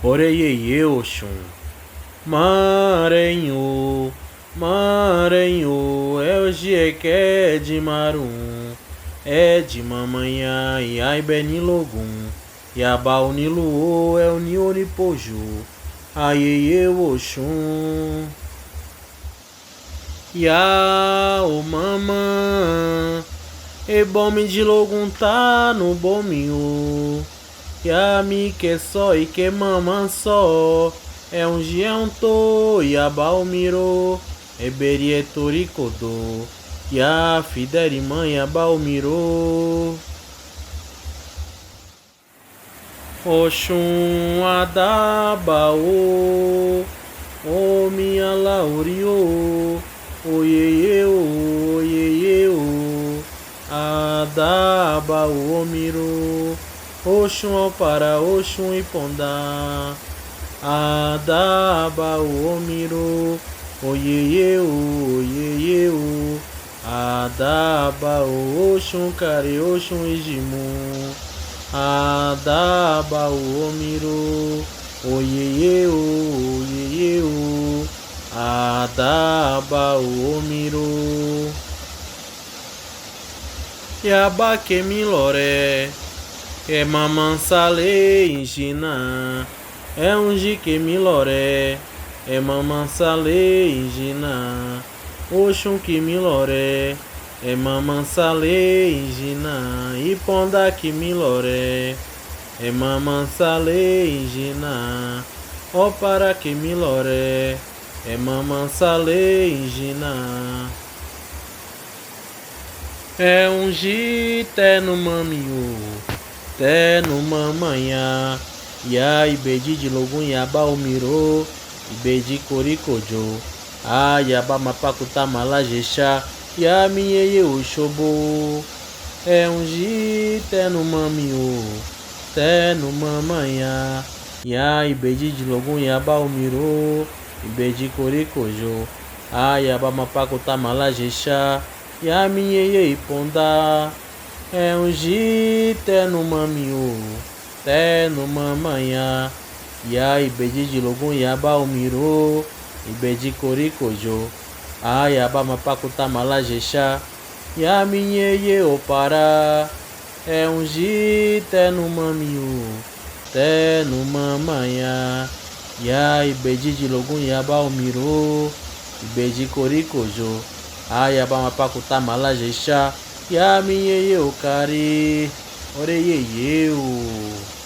Oreyeye Oxum, Maranhão, Maranhão, é o Jeque de Marum, é de Mamanhã, e ai Benilogum, Yaba Uniluo, é o Nionipoju, Aieye Oxum, Ya o Mamã, e bome de Logum tá no bominho. Ya mi que só e que mamã só é um gianto e a balmiro e berie toricodô e a fideri mãe a balmiro Oxum adabaô o minha laurio o iê adabaô miro Oxum ao para Oxum e Pondá, Adaba o Omiro, Oiê, Adaba o Oxum, Care Oxum e Jimu, Adaba o Omiro, Oiê, Adaba o Omiro, Yaba que miloré. É mamansale ingina, é um jique miloré, é mamansale ingina, Oxum que miloré, é mamansale ingina, e ponda que miloré, é mamansale ingina, ó para que miloré, é mamansale ingina. É um jité no mamiú, té no mamanhã, ya ibedi de logun yaba omiro, ibedi korikojo, a yaba mapakuta malajecha, ya mieye oxobo. É um jité no mamiú, té no mamanhã, ya ibedi de logun yaba omiro, ibedi korikojo, a yaba mapakuta malajecha, ya mieye iponda. É um jité no mamiú, té no mamanhã, ya ibedi de logun yaba omiro, ibedi korikojo, a yaba mapakuta malajecha, ya minyeye opara. É um jité no mamiú, té no mamanhã, ya ibedi de logun yaba omiro, ibedi korikojo, a yaba mapakuta malajecha, ya minyeye okari, oreyeye o.